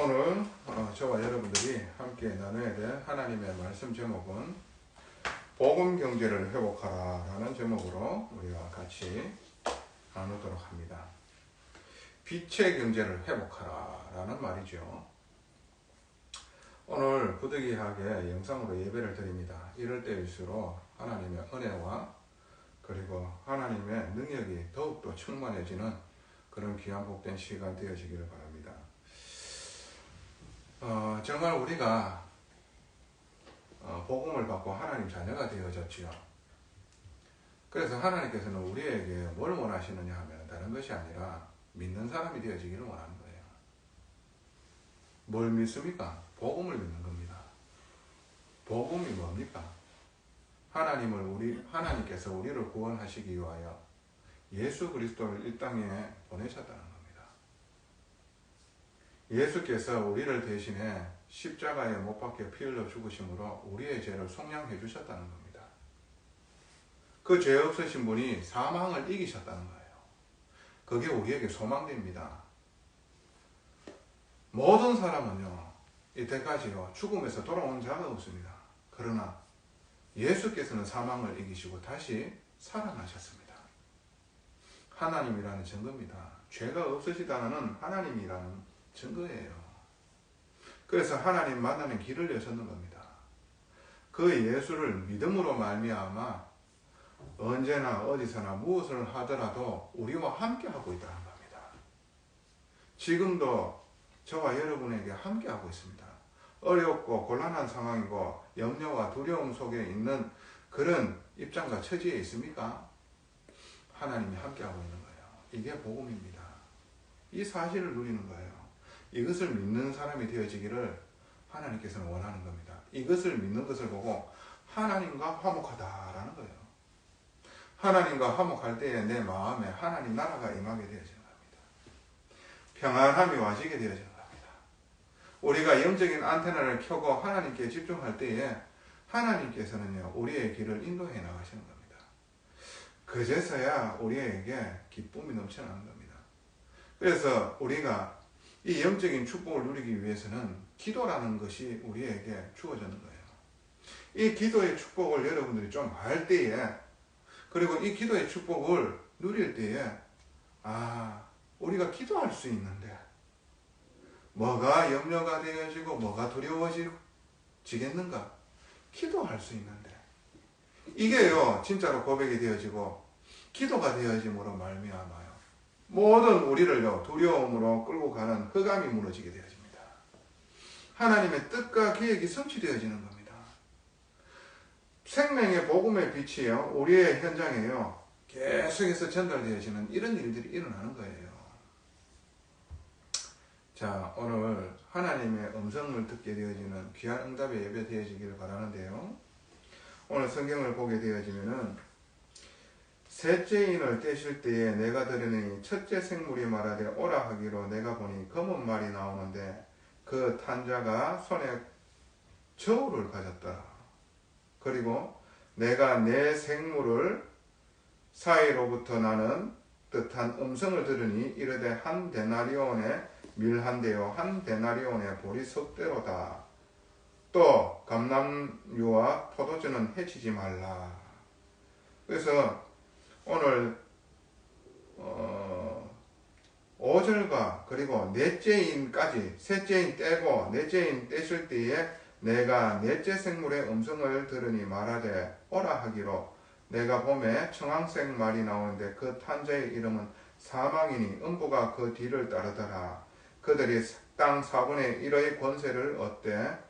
오늘 저와 여러분들이 함께 나눠야 될 하나님의 말씀 제목은 복음 경제를 회복하라 라는 제목으로 우리가 같이 나누도록 합니다. 빛의 경제를 회복하라 라는 말이죠. 오늘 부득이하게 영상으로 예배를 드립니다. 이럴 때일수록 하나님의 은혜와 그리고 하나님의 능력이 더욱더 충만해지는 그런 귀한 복된 시간 되어지기를 바랍니다. 정말 우리가 복음을 받고 하나님 자녀가 되어졌지요. 그래서 하나님께서는 우리에게 뭘 원하시느냐 하면 다른 것이 아니라 믿는 사람이 되어지기를 원하는 거예요. 뭘 믿습니까? 복음을 믿는 겁니다. 복음이 뭡니까? 하나님께서 우리를 구원하시기 위하여 예수 그리스도를 이 땅에 보내셨다는 겁니다. 예수께서 우리를 대신해 십자가에 못 박혀 피 흘려 죽으심으로 우리의 죄를 속량해 주셨다는 겁니다. 그 죄 없으신 분이 사망을 이기셨다는 거예요. 그게 우리에게 소망됩니다. 모든 사람은요, 이때까지요 죽음에서 돌아온 자가 없습니다. 그러나 예수께서는 사망을 이기시고 다시 살아나셨습니다. 하나님이라는 증거입니다. 죄가 없으시다는 하나님이라는 증거예요. 그래서 하나님 만나는 길을 여셨는 겁니다. 그 예수를 믿음으로 말미암아 언제나 어디서나 무엇을 하더라도 우리와 함께 하고 있다는 겁니다. 지금도 저와 여러분에게 함께 하고 있습니다. 어렵고 곤란한 상황이고 염려와 두려움 속에 있는 그런 입장과 처지에 있습니까? 하나님이 함께 하고 있는 거예요. 이게 복음입니다. 이 사실을 누리는 거예요. 이것을 믿는 사람이 되어지기를 하나님께서는 원하는 겁니다. 이것을 믿는 것을 보고 하나님과 화목하다라는 거예요. 하나님과 화목할 때에 내 마음에 하나님 나라가 임하게 되어지는 겁니다. 평안함이 와지게 되어지는 겁니다. 우리가 영적인 안테나를 켜고 하나님께 집중할 때에 하나님께서는요, 우리의 길을 인도해 나가시는 겁니다. 그제서야 우리에게 기쁨이 넘쳐나는 겁니다. 그래서 우리가 이 영적인 축복을 누리기 위해서는 기도라는 것이 우리에게 주어지는 거예요. 이 기도의 축복을 여러분들이 좀 알 때에, 그리고 이 기도의 축복을 누릴 때에, 우리가 기도할 수 있는데, 뭐가 염려가 되어지고, 뭐가 두려워지겠는가? 기도할 수 있는데, 이게요, 진짜로 고백이 되어지고, 기도가 되어짐으로 말미암아요. 모든 우리를요, 두려움으로 끌고 가는 흑암이 무너지게 되어집니다. 하나님의 뜻과 계획이 성취되어지는 겁니다. 생명의 복음의 빛이요, 우리의 현장에요, 계속해서 전달되어지는 이런 일들이 일어나는 거예요. 자, 오늘 하나님의 음성을 듣게 되어지는 귀한 응답의 예배 되어지기를 바라는데요. 오늘 성경을 보게 되어지면은 셋째 인을 떼실 때에 내가 들으니 첫째 생물이 말하되 오라 하기로 내가 보니 검은 말이 나오는데 그 탄자가 손에 저울을 가졌더라. 그리고 내가 내 생물을 사이로부터 나는 듯한 음성을 들으니 이르되 한 데나리온에 밀한대요 한 데나리온에 보리 석대로다. 또 감람류와 포도주는 해치지 말라. 그래서 오늘 5절과 그리고 넷째 인까지, 셋째 인 떼고 넷째 인 떼실 때에 내가 넷째 생물의 음성을 들으니 말하되 오라 하기로 내가 봄에 청황색 말이 나오는데 그 탄자의 이름은 사망이니 음부가 그 뒤를 따르더라. 그들이 땅 4분의 1의 권세를 얻되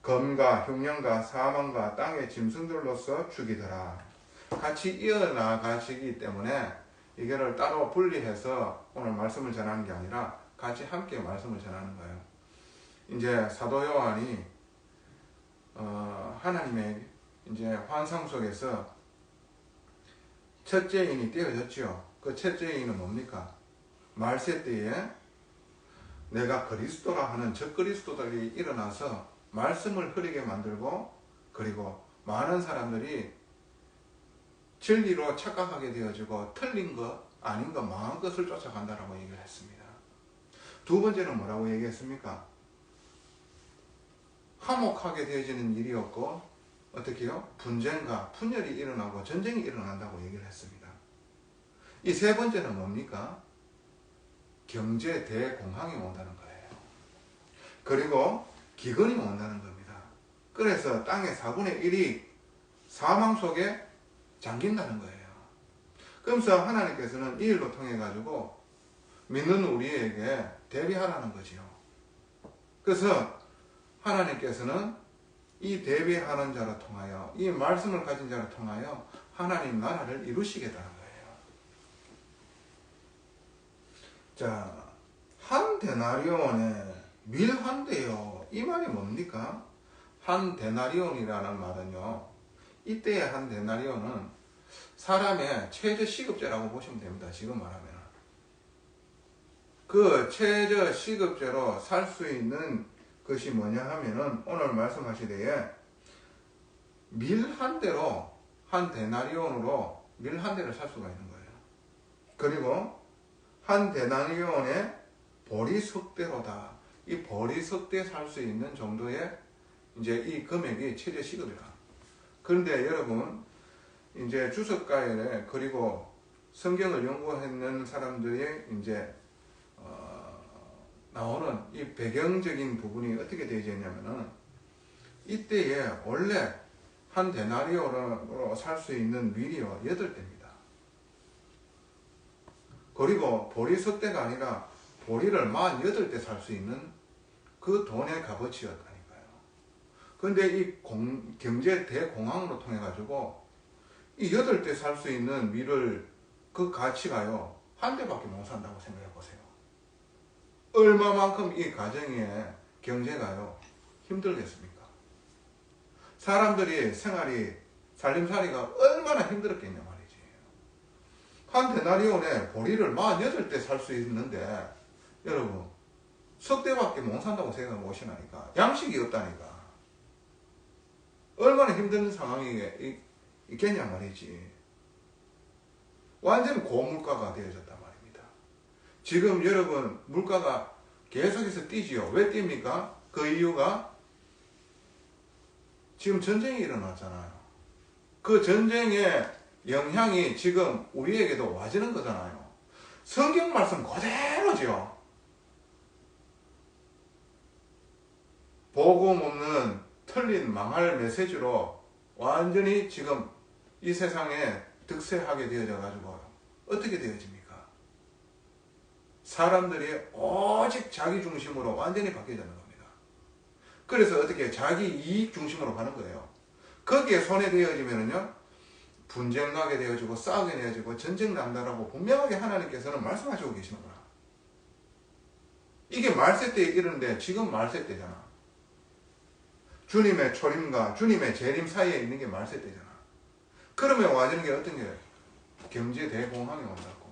검과 흉년과 사망과 땅의 짐승들로서 죽이더라. 같이 이어나가시기 때문에 이거를 따로 분리해서 오늘 말씀을 전하는 게 아니라 같이 함께 말씀을 전하는 거예요. 이제 사도 요한이 하나님의 이제 환상 속에서 첫째 인이 떼어졌죠. 그 첫째 인은 뭡니까? 말세 때에 내가 그리스도라 하는 적그리스도들이 일어나서 말씀을 흐리게 만들고, 그리고 많은 사람들이 진리로 착각하게 되어지고 틀린 것, 아닌 것, 망한 것을 쫓아간다라고 얘기를 했습니다. 두 번째는 뭐라고 얘기했습니까? 화목하게 되어지는 일이 없고 어떻게요? 분쟁과 분열이 일어나고 전쟁이 일어난다고 얘기를 했습니다. 이 세 번째는 뭡니까? 경제 대공황이 온다는 거예요. 그리고 기근이 온다는 겁니다. 그래서 땅의 4분의 1이 사망 속에 잠긴다는 거예요. 그러면서 하나님께서는 이 일로 통해 가지고 믿는 우리에게 대비하라는 거지요. 그래서 하나님께서는 이 대비하는 자를 통하여, 이 말씀을 가진 자를 통하여 하나님 나라를 이루시겠다는 거예요. 자, 한 데나리온에 밀 한 대요. 이 말이 뭡니까? 한 데나리온이라는 말은요, 이때의 한 데나리온은 사람의 최저 시급제라고 보시면 됩니다. 지금 말하면 그 최저 시급제로 살 수 있는 것이 뭐냐 하면은 오늘 말씀하시되에 밀 한 대로, 한 데나리온으로 밀 한 대를 살 수가 있는 거예요. 그리고 한 데나리온에 보리석대로다. 이 보리석대 살 수 있는 정도의 이제 이 금액이 최저 시급이라. 그런데 여러분, 이제 주석가에 그리고 성경을 연구하는 사람들이 이제 나오는 이 배경적인 부분이 어떻게 되어있냐면은 이때에 원래 한 데나리온으로 살 수 있는 밀이요 8대입니다. 그리고 보리석대가 아니라 보리를 48대 살 수 있는 그 돈의 값어치였다니까요. 그런데 이 경제 대공황으로 통해 가지고 이 8대 살 수 있는 밀을 그 가치가요 한 대밖에 못 산다고 생각해 보세요. 얼마만큼 이 가정의 경제가요 힘들겠습니까? 사람들이 살림살이가 얼마나 힘들었겠냐 말이지. 한 데나리온에 보리를 48대 살 수 있는데 여러분 석대밖에 못 산다고 생각해 보시나니까 양식이 없다니까 얼마나 힘든 상황이 있겠냐 말이지. 완전 고물가가 되어졌단 말입니다. 지금 여러분 물가가 계속해서 뛰지요. 왜 뜁니까? 그 이유가 지금 전쟁이 일어났잖아요. 그 전쟁의 영향이 지금 우리에게도 와지는 거잖아요. 성경 말씀 그대로죠. 복음 없는 틀린 망할 메시지로 완전히 지금 이 세상에 득세하게 되어져 가지고 어떻게 되어집니까? 사람들이 오직 자기 중심으로 완전히 바뀌어지는 겁니다. 그래서 어떻게 자기 이익 중심으로 가는 거예요. 거기에 손해되어지면은요 분쟁 나게 되어지고 싸우게 되어지고 전쟁 난다라고 분명하게 하나님께서는 말씀하시고 계시는구나. 이게 말세 때에 이르는데 지금 말세 때잖아. 주님의 초림과 주님의 재림 사이에 있는 게 말세 때잖아. 그러면 와지는 게 어떤 게 경제 대공황이 온다고.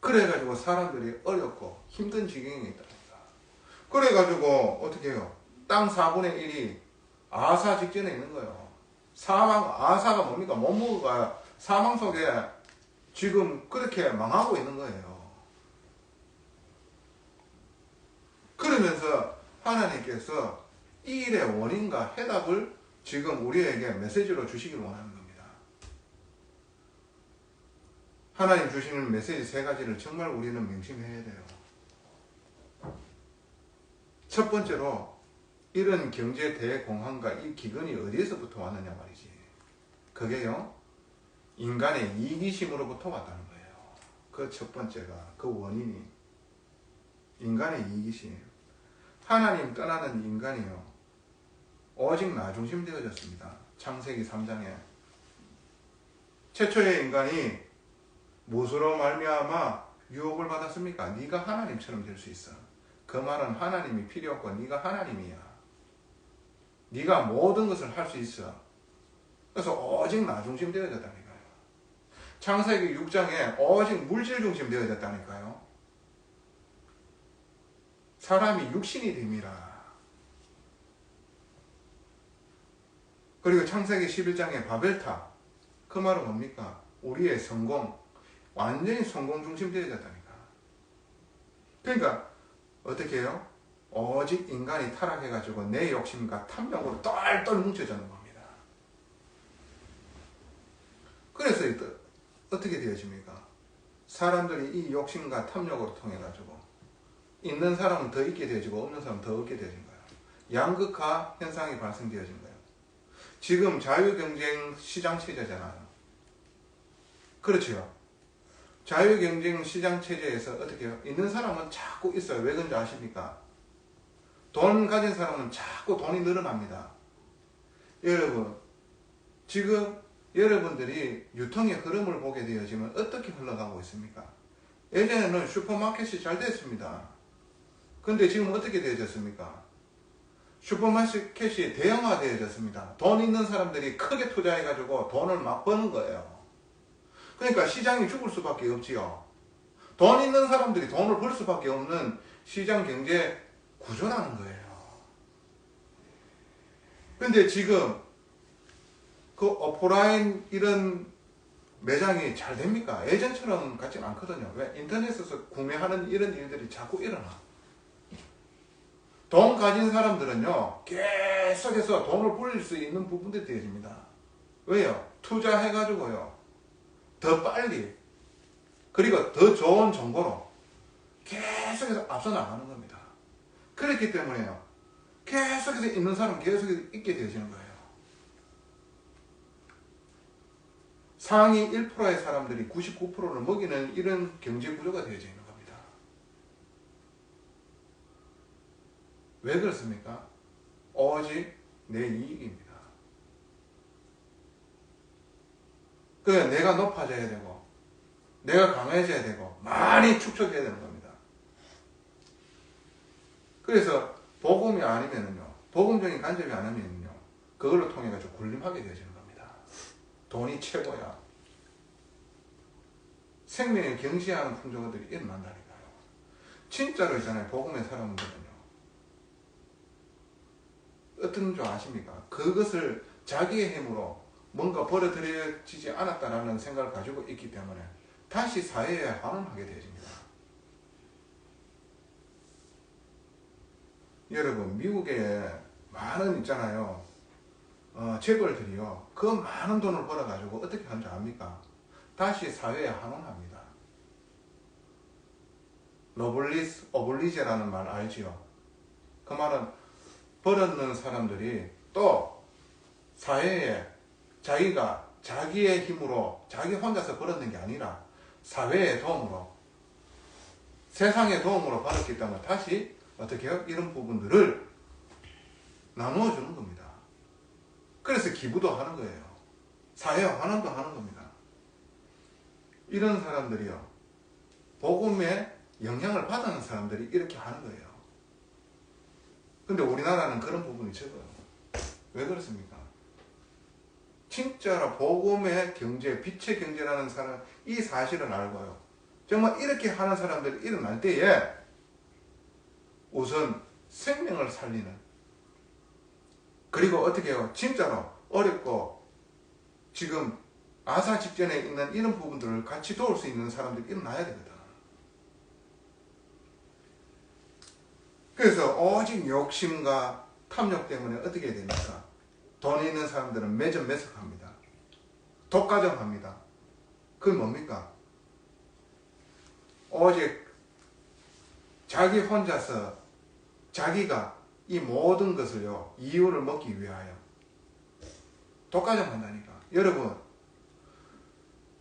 그래가지고 사람들이 어렵고 힘든 지경에 있다니까. 그래가지고 어떻게 해요? 땅 4분의 1이 아사 직전에 있는 거예요. 아사가 뭡니까? 몸무게가 사망 속에 지금 그렇게 망하고 있는 거예요. 그러면서 하나님께서 이 일의 원인과 해답을 지금 우리에게 메시지로 주시길 원하는 겁니다. 하나님 주시는 메시지 3가지를 정말 우리는 명심해야 돼요. 첫 번째로 이런 경제 대공황과 이 기근이 어디에서부터 왔느냐 말이지. 그게요 인간의 이기심으로부터 왔다는 거예요. 그 첫 번째가 그 원인이 인간의 이기심. 하나님 떠나는 인간이요 오직 나 중심 되어졌습니다. 창세기 3장에 최초의 인간이 무엇으로 말미암아 유혹을 받았습니까? 네가 하나님처럼 될 수 있어. 그 말은 하나님이 필요 없고 네가 하나님이야. 네가 모든 것을 할 수 있어. 그래서 오직 나 중심 되어졌다니까요. 창세기 6장에 오직 물질 중심 되어졌다니까요. 사람이 육신이 됨이라. 그리고 창세기 11장의 바벨탑, 그 말은 뭡니까? 우리의 성공, 완전히 성공 중심 되어졌다니까. 그러니까 어떻게 해요? 오직 인간이 타락해가지고 내 욕심과 탐욕으로 똘똘 뭉쳐졌는 겁니다. 그래서 어떻게 되어집니까? 사람들이 이 욕심과 탐욕으로 통해가지고 있는 사람은 더 있게 되어지고 없는 사람은 더 없게 되어진 거예요. 양극화 현상이 발생되어진 거예요. 지금 자유경쟁 시장 체제잖아요. 그렇죠. 자유경쟁 시장 체제에서 어떻게 해요? 있는 사람은 자꾸 있어요. 왜 그런지 아십니까? 돈 가진 사람은 자꾸 돈이 늘어납니다. 여러분, 지금 여러분들이 유통의 흐름을 보게 되어지면 어떻게 흘러가고 있습니까? 예전에는 슈퍼마켓이 잘 됐습니다. 근데 지금 어떻게 되어졌습니까? 슈퍼마켓이 대형화되어졌습니다. 돈 있는 사람들이 크게 투자해가지고 돈을 막 버는 거예요. 그러니까 시장이 죽을 수밖에 없지요. 돈 있는 사람들이 돈을 벌 수밖에 없는 시장 경제 구조라는 거예요. 근데 지금 그 오프라인 이런 매장이 잘 됩니까? 예전처럼 같지는 않거든요. 왜? 인터넷에서 구매하는 이런 일들이 자꾸 일어나. 돈 가진 사람들은요, 계속해서 돈을 벌릴 수 있는 부분들이 되어집니다. 왜요? 투자해가지고요, 더 빨리, 그리고 더 좋은 정보로 계속해서 앞서 나가는 겁니다. 그렇기 때문에요, 계속해서 있는 사람은 계속해서 있게 되어지는 거예요. 상위 1%의 사람들이 99%를 먹이는 이런 경제 구조가 되어져 있는 겁니다. 왜 그렇습니까? 오직 내 이익입니다. 그래, 내가 높아져야 되고, 내가 강해져야 되고, 많이 축적해야 되는 겁니다. 그래서 복음이 아니면은요, 복음적인 간접이 아니면요, 그걸로 통해가지고 군림하게 되어지는 겁니다. 돈이 최고야. 생명을 경시하는 풍조들이 일어난다니까요. 진짜로 있잖아요. 복음의 사람들은요, 어떤 줄 아십니까? 그것을 자기의 힘으로 뭔가 벌어들여지지 않았다라는 생각을 가지고 있기 때문에 다시 사회에 환원하게 되어집니다. 여러분, 미국에 많은 있잖아요, 재벌들이요, 그 많은 돈을 벌어가지고 어떻게 하는 줄 압니까? 다시 사회에 환원합니다. 노블리스 오블리제라는 말 알지요? 그 말은 벌었는 사람들이 또 사회에 자기가 자기의 힘으로 자기 혼자서 벌었는 게 아니라 사회의 도움으로, 세상의 도움으로 벌었기 때문에 다시 어떻게 해요? 이런 부분들을 나누어 주는 겁니다. 그래서 기부도 하는 거예요. 사회 환원도 하는 겁니다. 이런 사람들이요, 복음의 영향을 받는 사람들이 이렇게 하는 거예요. 근데 우리나라는 그런 부분이 적어요. 왜 그렇습니까? 진짜로 복음의 경제, 빛의 경제라는 사람, 이 사실을 알고요, 정말 이렇게 하는 사람들이 일어날 때에 우선 생명을 살리는, 그리고 어떻게 해요? 진짜로 어렵고 지금 아사 직전에 있는 이런 부분들을 같이 도울 수 있는 사람들이 일어나야 되거든. 그래서 오직 욕심과 탐욕 때문에 어떻게 됩니까? 돈 있는 사람들은 매점매석합니다. 독과점합니다. 그게 뭡니까? 오직 자기 혼자서 자기가 이 모든 것을요, 이유를 먹기 위하여 독과점한다니까. 여러분,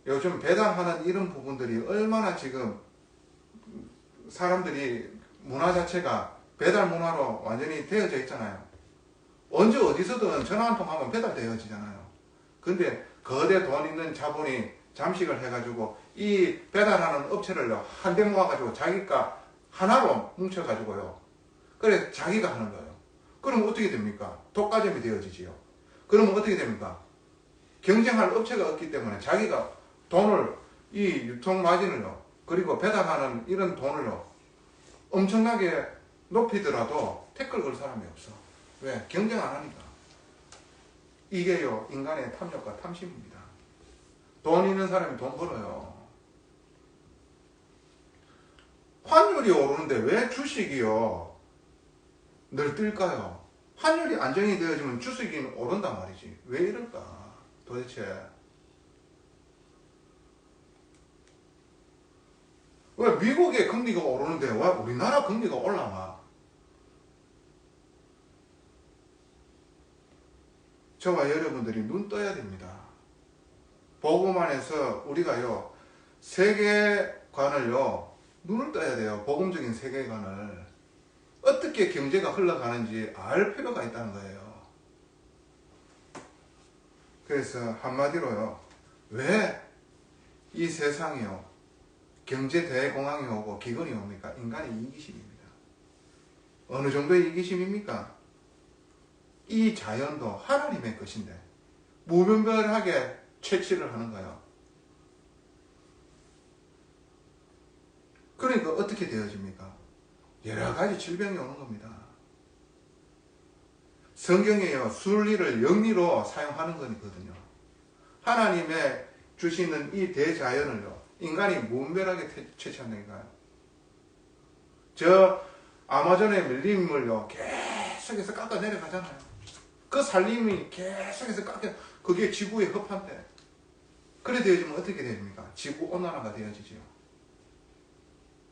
요즘 배달하는 이런 부분들이 얼마나 지금 사람들이 문화 자체가 배달 문화로 완전히 되어져 있잖아요. 언제 어디서든 전화 한 통 하면 배달되어지잖아요. 근데 거대 돈 있는 자본이 잠식을 해가지고 이 배달하는 업체를 한데 모아가지고 자기가 하나로 뭉쳐가지고요, 그래 자기가 하는 거예요. 그럼 어떻게 됩니까? 독과점이 되어지지요. 그러면 어떻게 됩니까? 경쟁할 업체가 없기 때문에 자기가 돈을, 이 유통 마진을요, 그리고 배달하는 이런 돈을요, 엄청나게 높이더라도 태클 걸 사람이 없어. 왜? 경쟁 안 하니까. 이게요, 인간의 탐욕과 탐심입니다. 돈 있는 사람이 돈 벌어요. 환율이 오르는데 왜 주식이요 늘 뜰까요? 환율이 안정이 되어지면 주식이 오른단 말이지. 왜 이럴까 도대체. 왜 미국의 금리가 오르는데 왜 우리나라 금리가 올라와? 저와 여러분들이 눈 떠야 됩니다. 복음 안에서 우리가요 세계관을요 눈을 떠야 돼요. 복음적인 세계관을 어떻게 경제가 흘러가는지 알 필요가 있다는 거예요. 그래서 한마디로요 왜 이 세상이요 경제 대공황이 오고 기근이 옵니까? 인간의 이기심입니다. 어느 정도의 이기심입니까? 이 자연도 하나님의 것인데 무분별하게 채취를 하는 거예요. 그러니까 어떻게 되어집니까? 여러 가지 질병이 오는 겁니다. 성경에요 순리를 영리로 사용하는 거거든요. 하나님의 주시는 이 대자연을요 인간이 무분별하게 채취한다니까요. 저 아마존의 밀림을요 계속해서 깎아 내려가잖아요. 그 살림이 계속해서 깎여 그게 지구의 허파인데 그래 되어지면 어떻게 되십니까? 지구 온난화가 되어지죠.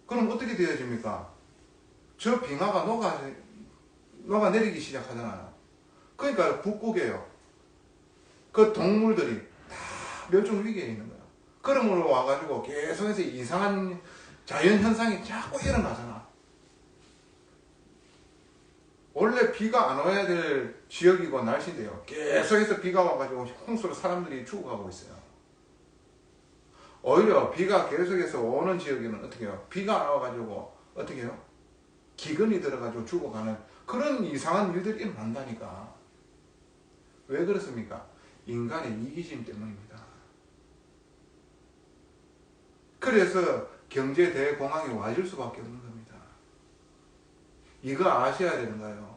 그럼 어떻게 되어집니까? 저 빙하가 녹아내리기 시작하잖아요. 그러니까 북극에요 그 동물들이 다 멸종 위기에 있는 거예요. 그러므로 와가지고 계속해서 이상한 자연현상이 자꾸 일어나잖아. 원래 비가 안 와야 될 지역이고 날씨인데요 계속해서 비가 와가지고 홍수로 사람들이 죽어가고 있어요. 오히려 비가 계속해서 오는 지역에는 어떻게 해요? 비가 안 와가지고 어떻게 해요? 기근이 들어가지고 죽어가는 그런 이상한 일들이 일어난다니까. 왜 그렇습니까? 인간의 이기심 때문입니다. 그래서 경제 대공황이 와줄 수밖에 없는 겁니다. 이거 아셔야 되는 거예요.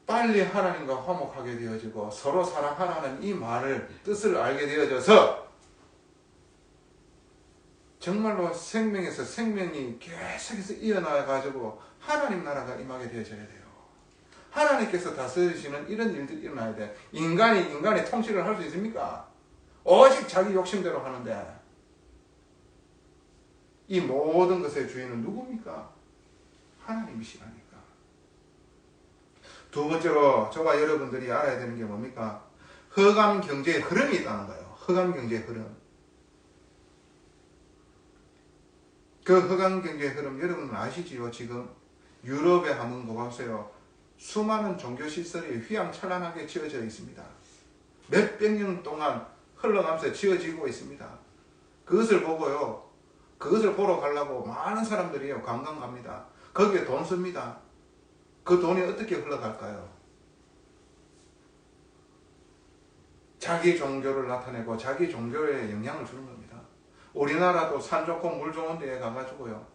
빨리 하나님과 화목하게 되어지고 서로 사랑하라는 이 말을 뜻을 알게 되어져서 정말로 생명에서 생명이 계속해서 이어나가지고 하나님 나라가 임하게 되어져야 돼요. 하나님께서 다스리시는 이런 일들이 일어나야 돼. 인간이 인간의 통치를 할 수 있습니까? 오직 자기 욕심대로 하는데 이 모든 것의 주인은 누굽니까? 하나님이시라니까. 두 번째로 저와 여러분들이 알아야 되는 게 뭡니까? 허감 경제의 흐름이 있다는 거예요. 허감 경제의 흐름. 그 허감 경제의 흐름 여러분은 아시지요? 지금 유럽에 한번 가보세요. 수많은 종교시설이 휘황찬란하게 지어져 있습니다. 몇백 년 동안 흘러가면서 지어지고 있습니다. 그것을 보고요. 그것을 보러 가려고 많은 사람들이요. 관광 갑니다. 거기에 돈 씁니다. 그 돈이 어떻게 흘러갈까요? 자기 종교를 나타내고 자기 종교에 영향을 주는 겁니다. 우리나라도 산 좋고 물 좋은 데에 가가지고요.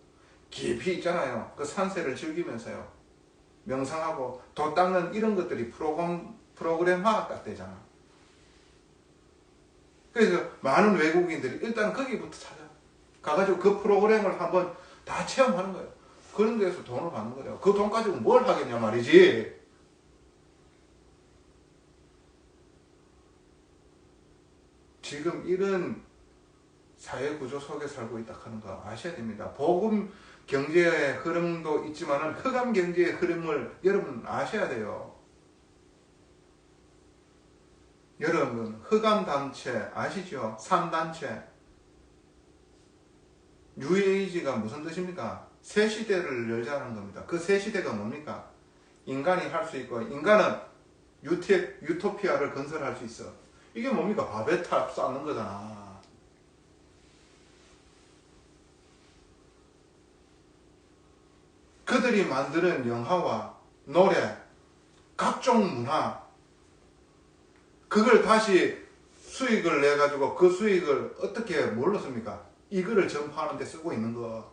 깊이 있잖아요. 그 산세를 즐기면서요. 명상하고 도 닦는 이런 것들이 프로그램화 같대잖아. 그래서 많은 외국인들이 일단 거기부터 찾아 가가지고 그 프로그램을 한번 다 체험하는 거예요. 그런 데서 돈을 받는 거예요. 그 돈 가지고 뭘 하겠냐 말이지. 지금 이런 사회구조 속에 살고 있다 하는 거 아셔야 됩니다. 복음 경제의 흐름도 있지만 흑암 경제의 흐름을 여러분 아셔야 돼요. 여러분 흑암 단체 아시죠? 3단체 뉴에이지가 무슨 뜻입니까? 새 시대를 열자는 겁니다. 그 새 시대가 뭡니까? 인간이 할 수 있고 인간은 유토피아를 건설할 수 있어. 이게 뭡니까? 바베탑 쌓는 거잖아. 그들이 만드는 영화와 노래, 각종 문화, 그걸 다시 수익을 내가지고 그 수익을 어떻게 뭘로 씁니까? 이거를 전파하는 데 쓰고 있는 거.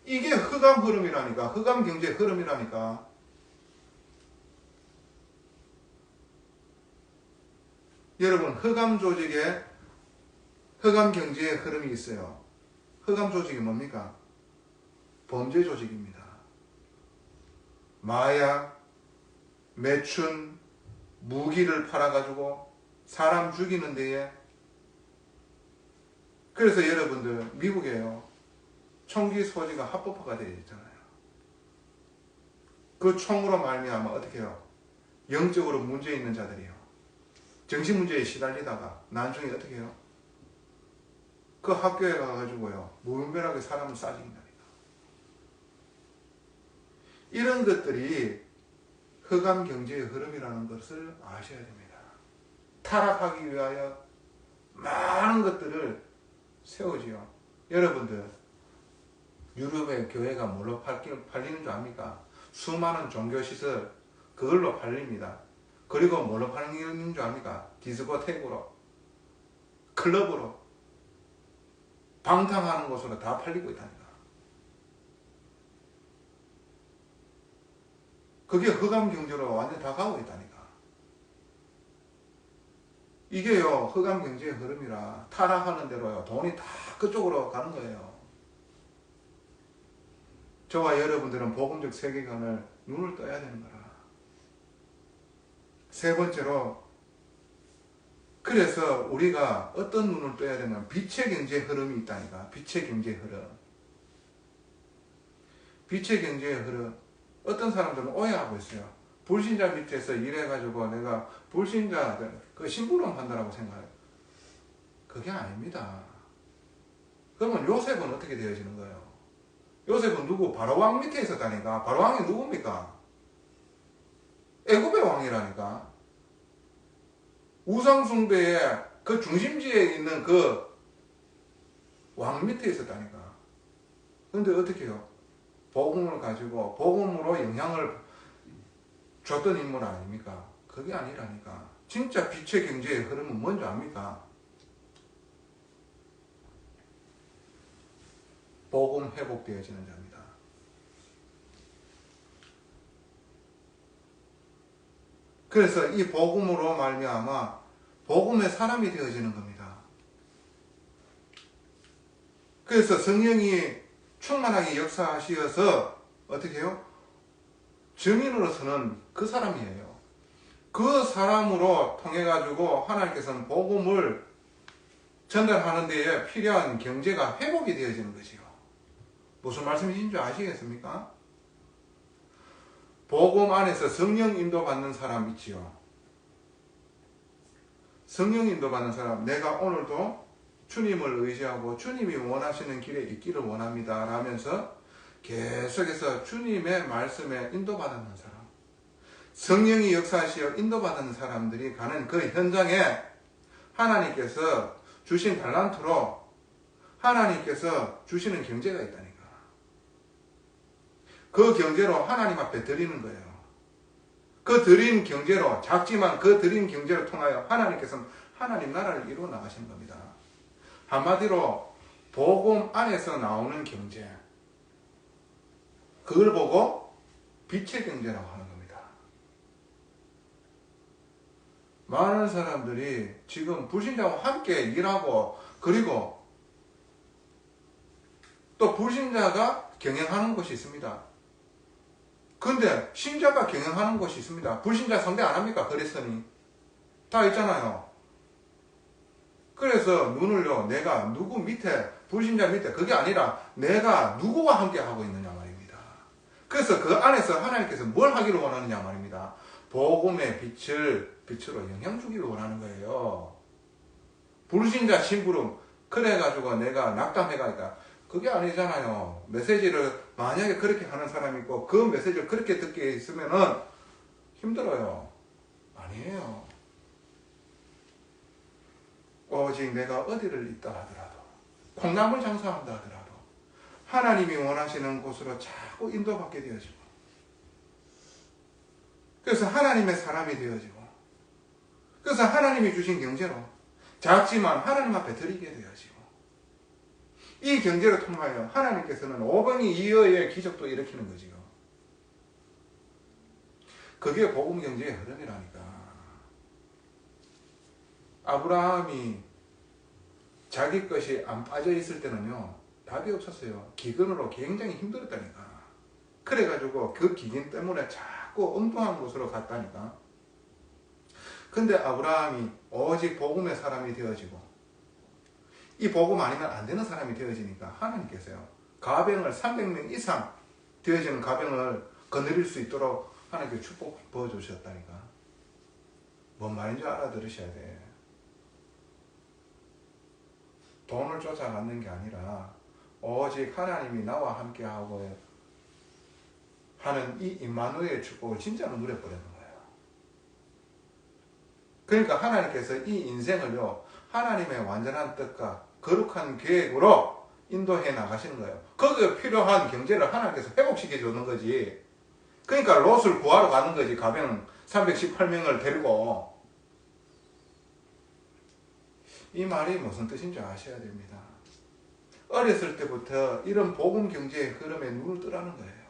이게 흑암 흐름이라니까. 흑암 경제 흐름이라니까. 여러분 흑암 조직에 흑암 경제의 흐름이 있어요. 흑암 조직이 뭡니까? 범죄 조직입니다. 마약, 매춘, 무기를 팔아가지고 사람 죽이는 데에, 그래서 여러분들 미국에요, 총기 소지가 합법화가 되어 있잖아요. 그 총으로 말미암아 어떻게 해요? 영적으로 문제 있는 자들이요, 정신문제에 시달리다가 나중에 어떻게 해요? 그 학교에 가가지고요, 무분별하게 사람을 싸죽인다니까. 이런 것들이 흑암 경제의 흐름이라는 것을 아셔야 됩니다. 타락하기 위하여 많은 것들을 세우지요. 여러분들, 유럽의 교회가 뭘로 팔리는 줄 압니까? 수많은 종교시설, 그걸로 팔립니다. 그리고 뭘로 팔리는 줄 압니까? 디스코텍으로, 클럽으로, 방탕하는 곳으로 다 팔리고 있다니까. 그게 흑암 경제로 완전히 다 가고 있다니까. 이게요, 흑암 경제의 흐름이라 타락하는 대로요, 돈이 다 그쪽으로 가는 거예요. 저와 여러분들은 복음적 세계관을 눈을 떠야 되는 거라. 세 번째로, 그래서 우리가 어떤 눈을 떠야 되냐면 빛의 경제 흐름이 있다니까. 빛의 경제 흐름. 빛의 경제의 흐름. 어떤 사람들은 오해하고 있어요. 불신자 밑에서 일해가지고 내가 불신자 그 심부름 한다라고 생각해요. 그게 아닙니다. 그러면 요셉은 어떻게 되어지는 거예요? 요셉은 누구? 바로왕 밑에 있었다니까. 바로왕이 누굽니까? 애굽의 왕이라니까. 우상숭배의 그 중심지에 있는 그 왕 밑에 있었다니까. 근데 어떻게 해요? 복음을 가지고 복음으로 영향을 줬던 인물 아닙니까? 그게 아니라니까. 진짜 빛의 경제의 흐름은 뭔지 압니까? 복음 회복되어지는 자입니다. 그래서 이 복음으로 말미암아 복음의 사람이 되어지는 겁니다. 그래서 성령이 충만하게 역사하시어서 어떻게 해요? 증인으로서는 그 사람이에요. 그 사람으로 통해 가지고 하나님께서는 복음을 전달하는 데에 필요한 경제가 회복이 되어지는 것이요. 무슨 말씀이신 줄 아시겠습니까? 복음 안에서 성령 인도받는 사람 있지요. 성령 인도받는 사람, 내가 오늘도 주님을 의지하고 주님이 원하시는 길에 있기를 원합니다 라면서 계속해서 주님의 말씀에 인도받는 사람, 성령이 역사하시어 인도받는 사람들이 가는 그 현장에 하나님께서 주신 달란트로 하나님께서 주시는 경제가 있다니까. 그 경제로 하나님 앞에 드리는 거예요. 그 드린 경제로, 작지만 그 드린 경제를 통하여 하나님께서는 하나님 나라를 이루어 나가시는 겁니다. 한마디로 복음 안에서 나오는 경제, 그걸 보고 빛의 경제라고 하는 겁니다. 많은 사람들이 지금 불신자와 함께 일하고, 그리고 또 불신자가 경영하는 곳이 있습니다. 근데 신자가 경영하는 곳이 있습니다. 불신자 상대 안 합니까? 그랬으니 다 있잖아요. 그래서 눈을요, 내가 누구 밑에, 불신자 밑에, 그게 아니라 내가 누구와 함께 하고 있느냐 말입니다. 그래서 그 안에서 하나님께서 뭘 하기를 원하느냐 말입니다. 복음의 빛으로 영향 주기를 원하는 거예요. 불신자 심부름 그래가지고 내가 낙담해가니까 그게 아니잖아요. 메시지를 만약에 그렇게 하는 사람이 있고 그 메시지를 그렇게 듣게 있으면은 힘들어요. 아니에요. 오직 내가 어디를 있다 하더라도, 콩나물 장사한다 하더라도 하나님이 원하시는 곳으로 자꾸 인도받게 되어지고, 그래서 하나님의 사람이 되어지고, 그래서 하나님이 주신 경제로 작지만 하나님 앞에 드리게 되어지고, 이 경제를 통하여 하나님께서는 오병이 이어의 기적도 일으키는 거지요. 그게 복음 경제의 흐름이라니까. 아브라함이 자기 것이 안 빠져 있을 때는요, 답이 없었어요. 기근으로 굉장히 힘들었다니까. 그래가지고 그 기근 때문에 자꾸 엉뚱한 곳으로 갔다니까. 근데 아브라함이 오직 복음의 사람이 되어지고 이 복음 아니면 안 되는 사람이 되어지니까 하나님께서요, 가병을 300명 이상 되어지는 가병을 거느릴 수 있도록 하나님께 축복 부어주셨다니까. 뭔 말인지 알아들으셔야 돼. 돈을 쫓아가는 게 아니라 오직 하나님이 나와 함께하고 하는 이 임마누엘의 축복을 진짜로 누려버리는 거예요. 그러니까 하나님께서 이 인생을요, 하나님의 완전한 뜻과 거룩한 계획으로 인도해 나가시는 거예요. 거기에 필요한 경제를 하나님께서 회복시켜 주는 거지. 그러니까 롯을 구하러 가는 거지. 가병 318명을 데리고. 이 말이 무슨 뜻인지 아셔야 됩니다. 어렸을 때부터 이런 복음 경제의 흐름에 눈을 뜨라는 거예요.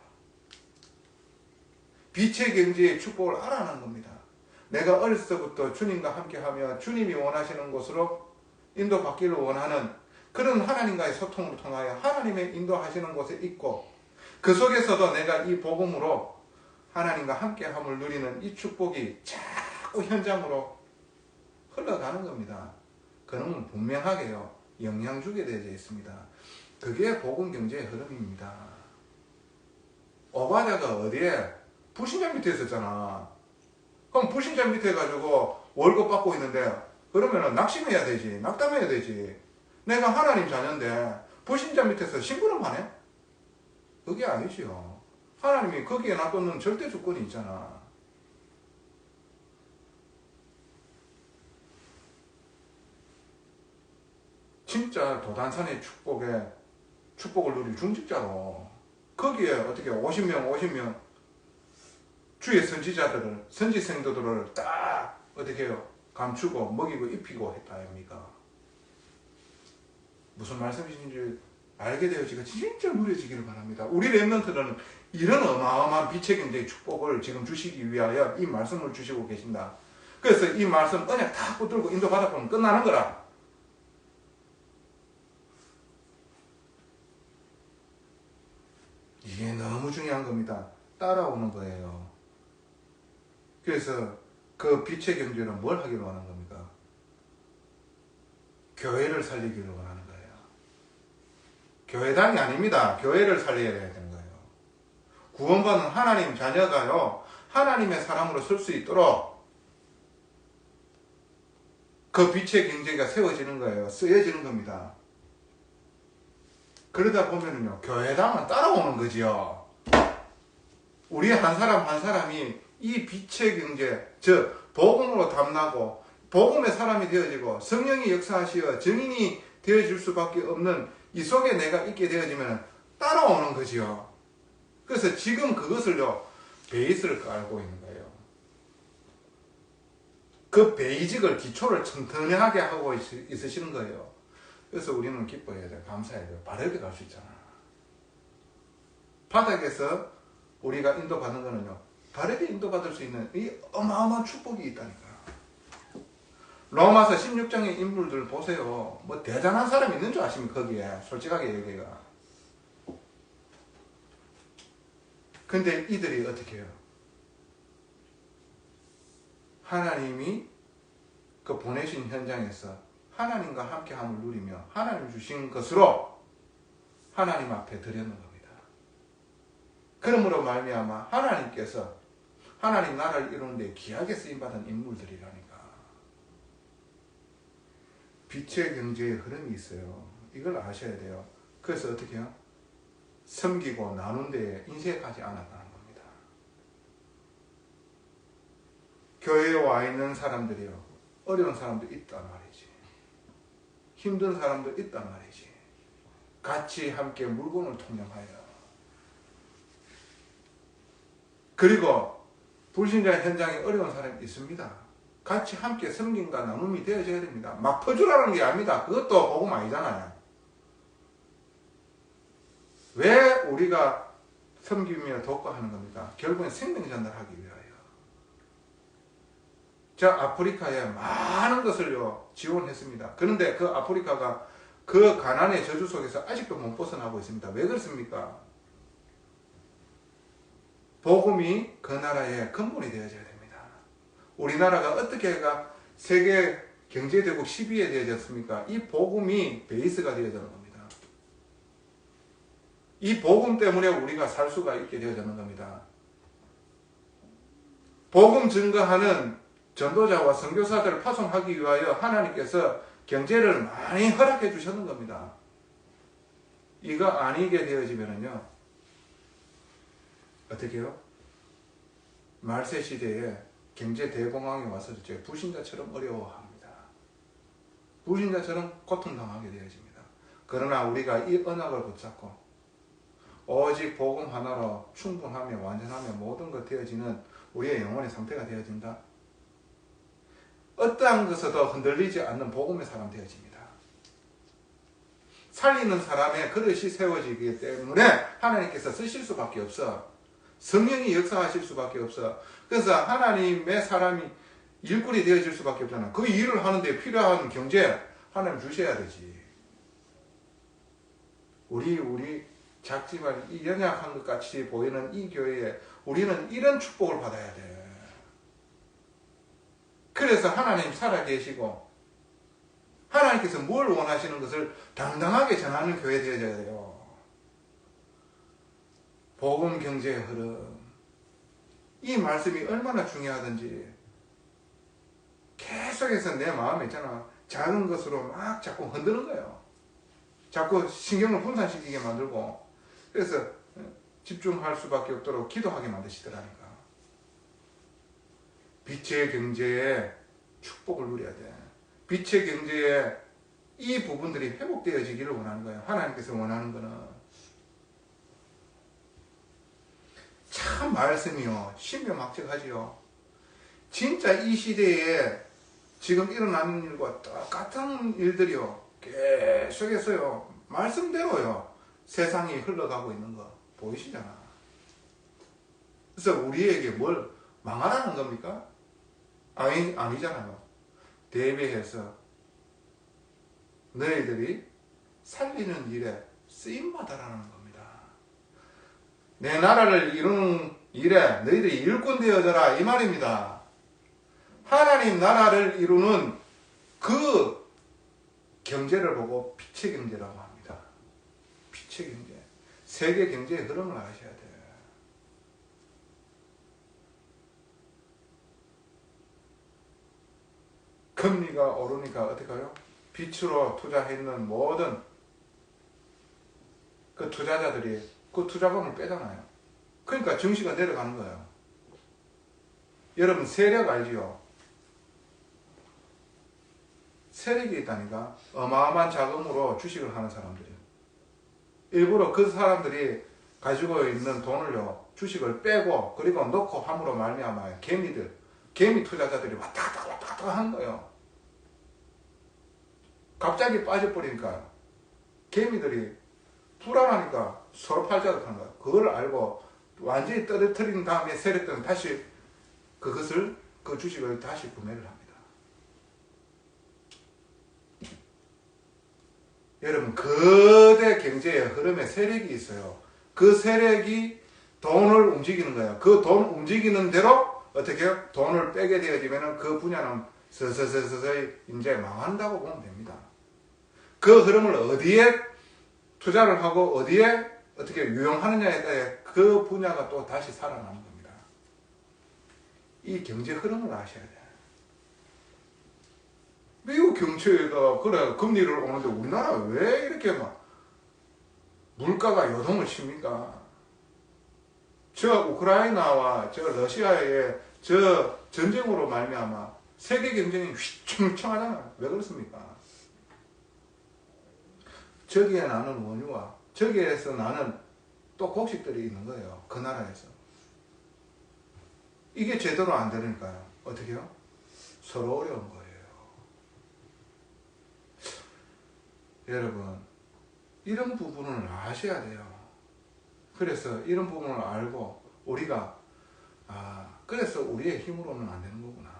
빛의 경제의 축복을 알아내는 겁니다. 내가 어렸을 때부터 주님과 함께하며 주님이 원하시는 곳으로 인도받기를 원하는 그런 하나님과의 소통을 통하여 하나님의 인도하시는 곳에 있고, 그 속에서도 내가 이 복음으로 하나님과 함께함을 누리는 이 축복이 자꾸 현장으로 흘러가는 겁니다. 그는 분명하게요, 영향 주게 되어 있습니다. 그게 복음 경제의 흐름입니다. 오바댜가 어디에? 불신자 밑에 있었잖아. 그럼 불신자 밑에 가지고 월급 받고 있는데, 그러면은 낙심해야 되지, 낙담해야 되지. 내가 하나님 자녀인데 불신자 밑에서 심부름하네? 그게 아니지요. 하나님이 거기에 놔두는 절대 주권이 있잖아. 진짜 도단산의 축복을 누릴 중직자로 거기에 어떻게 50명 주의 선지자들을, 선지생도들을 딱 어떻게 해요? 감추고 먹이고 입히고 했다 아닙니까? 무슨 말씀이신지 알게 되어지고 진짜 누려지기를 바랍니다. 우리 렘넌트들은 이런 어마어마한 빛의 경제의 축복을 지금 주시기 위하여 이 말씀을 주시고 계신다. 그래서 이 말씀 언약 다 붙들고 인도받아 보면 끝나는 거라. 이게 너무 중요한 겁니다. 따라오는 거예요. 그래서 그 빛의 경제는 뭘 하기를 원하는 겁니까? 교회를 살리기를 원하는 거예요. 교회당이 아닙니다. 교회를 살려야 되는 거예요. 구원받은 하나님 자녀가요, 하나님의 사람으로 설 수 있도록 그 빛의 경제가 세워지는 거예요. 쓰여지는 겁니다. 그러다 보면은요, 교회당은 따라오는 거지요. 우리 한 사람 한 사람이 이 빛의 경제, 즉 복음으로 담나고 복음의 사람이 되어지고 성령이 역사하시어 증인이 되어질 수밖에 없는 이 속에 내가 있게 되어지면 따라오는 거지요. 그래서 지금 그것을요, 베이스를 깔고 있는 거예요. 그 베이직을, 기초를 튼튼하게 하고 있으시는 거예요. 그래서 우리는 기뻐해야 돼요. 감사해야 돼요. 바르게 갈 수 있잖아. 바닥에서 우리가 인도받는 거는요, 바르게 인도받을 수 있는 이 어마어마한 축복이 있다니까. 로마서 16장의 인물들 보세요. 뭐 대단한 사람이 있는 줄 아십니까? 거기에 솔직하게 얘기해가. 근데 이들이 어떻게 해요? 하나님이 그 보내신 현장에서 하나님과 함께함을 누리며 하나님 주신 것으로 하나님 앞에 드렸는 겁니다. 그러므로 말미암아 하나님께서 하나님 나라를 이루는 데 귀하게 쓰임받은 인물들이라니까. 빛의 경제의 흐름이 있어요. 이걸 아셔야 돼요. 그래서 어떻게 해요? 섬기고 나눈 데에 인색하지 않았다는 겁니다. 교회에 와 있는 사람들이요, 어려운 사람도 있단 말이지. 힘든 사람도 있단 말이지. 같이 함께 물건을 통용하여. 그리고 불신자 현장에 어려운 사람이 있습니다. 같이 함께 섬김과 나눔이 되어져야 됩니다. 막 퍼주라는 게 아닙니다. 그것도 복음 아니잖아요. 왜 우리가 섬기며 돕고 하는 겁니까? 결국엔 생명 전달하기 위하여. 저 아프리카에 많은 것을요 지원했습니다. 그런데 그 아프리카가 그 가난의 저주 속에서 아직도 못 벗어나고 있습니다. 왜 그렇습니까? 복음이 그 나라의 근본이 되어져야 됩니다. 우리나라가 어떻게 세계 경제대국 10위에 되어졌습니까? 이 복음이 베이스가 되어지는 겁니다. 이 복음 때문에 우리가 살 수가 있게 되어지는 겁니다. 복음 증거하는 전도자와 선교사들을 파송하기 위하여 하나님께서 경제를 많이 허락해 주셨는 겁니다. 이거 아니게 되어지면요, 어떻게 해요? 말세 시대에 경제 대공황이 와서 불신자처럼 어려워합니다. 불신자처럼 고통당하게 되어집니다. 그러나 우리가 이 언약을 붙잡고 오직 복음 하나로 충분하며 완전하며 모든 것 되어지는 우리의 영혼의 상태가 되어진다. 어떠한 것에도 흔들리지 않는 복음의 사람 되어집니다. 살리는 사람의 그릇이 세워지기 때문에 하나님께서 쓰실 수밖에 없어. 성령이 역사하실 수밖에 없어. 그래서 하나님의 사람이 일꾼이 되어질 수밖에 없잖아. 그 일을 하는데 필요한 경제 하나님 주셔야 되지. 우리 작지만 이 연약한 것 같이 보이는 이 교회에 우리는 이런 축복을 받아야 돼. 그래서 하나님 살아계시고 하나님께서 뭘 원하시는 것을 당당하게 전하는 교회 되어져야 돼요. 복음 경제의 흐름. 이 말씀이 얼마나 중요하든지 계속해서 내 마음에 있잖아. 작은 것으로 막 자꾸 흔드는 거예요. 자꾸 신경을 분산시키게 만들고 그래서 집중할 수밖에 없도록 기도하게 만드시더라니까. 빛의 경제에 축복을 누려야 돼. 빛의 경제에 이 부분들이 회복되어지기를 원하는 거예요. 하나님께서 원하는 거는. 참 말씀이요. 신묘막측하지요. 진짜 이 시대에 지금 일어나는 일과 똑같은 일들이요. 계속해서요. 말씀대로요. 세상이 흘러가고 있는 거 보이시잖아. 그래서 우리에게 뭘 망하라는 겁니까? 아니잖아요. 대비해서 너희들이 살리는 일에 쓰임받아라는 겁니다. 내 나라를 이루는 일에 너희들이 일꾼 되어져라 이 말입니다. 하나님 나라를 이루는 그 경제를 보고 빛의 경제라고 합니다. 빛의 경제. 세계 경제의 흐름을 아셔야 돼요. 금리가 오르니까 어떻게 해요? 빛으로 투자했는 모든 그 투자자들이 그 투자금을 빼잖아요. 그러니까 증시가 내려가는 거예요. 여러분 세력 알지요? 세력이 있다니까. 어마어마한 자금으로 주식을 하는 사람들이 일부러 그 사람들이 가지고 있는 돈을요 주식을 빼고 그리고 넣고 함으로 말미암아 개미 투자자들이 왔다 갔다 하는 거예요. 갑자기 빠져버리니까 개미들이 불안하니까 서로 팔자를 하는 거예요. 그걸 알고 완전히 떨어뜨린 다음에 세력들은 다시 그 주식을 다시 구매를 합니다. 여러분 거대 경제의 흐름에 세력이 있어요. 그 세력이 돈을 움직이는 거예요. 그 돈 움직이는 대로 어떻게 해요? 돈을 빼게 되어지면 그 분야는 서서히 이제 망한다고 보면 됩니다. 그 흐름을 어디에 투자를 하고 어디에 어떻게 유용하느냐에 따라 그 분야가 또 다시 살아나는 겁니다. 이 경제 흐름을 아셔야 돼요. 미국 경제가 그래 금리를 오는데 우리나라 왜 이렇게 막 물가가 요동을 칩니까? 저 우크라이나와 저 러시아의 저 전쟁으로 말미암아 세계 경쟁이 휘청휘청하잖아. 왜 그렇습니까? 저기에 나는 원유와 저기에서 나는 또 곡식들이 있는 거예요. 그 나라에서. 이게 제대로 안 되니까요. 어떻게 해요? 서로 어려운 거예요. 여러분 이런 부분을 아셔야 돼요. 그래서 이런 부분을 알고 우리가 그래서 우리의 힘으로는 안 되는 거구나.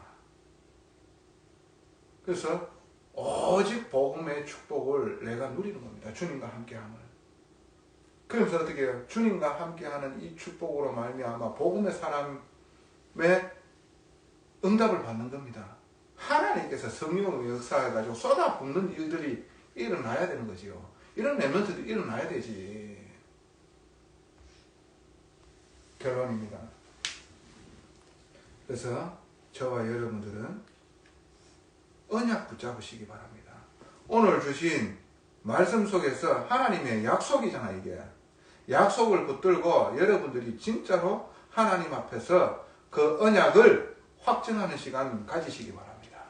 그래서 오직 복음의 축복을 내가 누리는 겁니다. 주님과 함께함을. 그러면서 어떻게 해요? 주님과 함께하는 이 축복으로 말미암아 복음의 사람의 응답을 받는 겁니다. 하나님께서 성령을 역사해가지고 쏟아붓는 일들이 일어나야 되는 거지요. 이런 렘넌트도 일어나야 되지. 결론입니다. 그래서 저와 여러분들은 언약 붙잡으시기 바랍니다. 오늘 주신 말씀 속에서 하나님의 약속이잖아 이게. 약속을 붙들고 여러분들이 진짜로 하나님 앞에서 그 언약을 확증하는 시간 가지시기 바랍니다.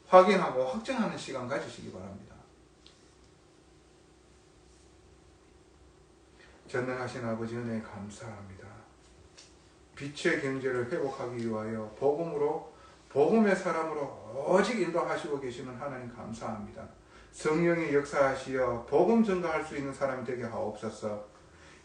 확인하고 확증하는 시간 가지시기 바랍니다. 전능하신 아버지 은혜에 감사합니다. 빛의 경제를 회복하기 위하여 복음의 사람으로 오직 인도하시고 계시는 하나님 감사합니다. 성령이 역사하시어 복음 전도할 수 있는 사람이 되게 하옵소서.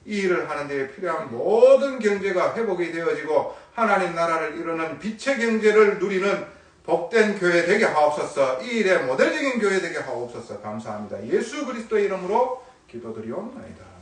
이 일을 하는 데 필요한 모든 경제가 회복이 되어지고 하나님 나라를 이루는 빛의 경제를 누리는 복된 교회 되게 하옵소서. 이 일의 모델적인 교회 되게 하옵소서. 감사합니다. 예수 그리스도의 이름으로 기도드리옵나이다.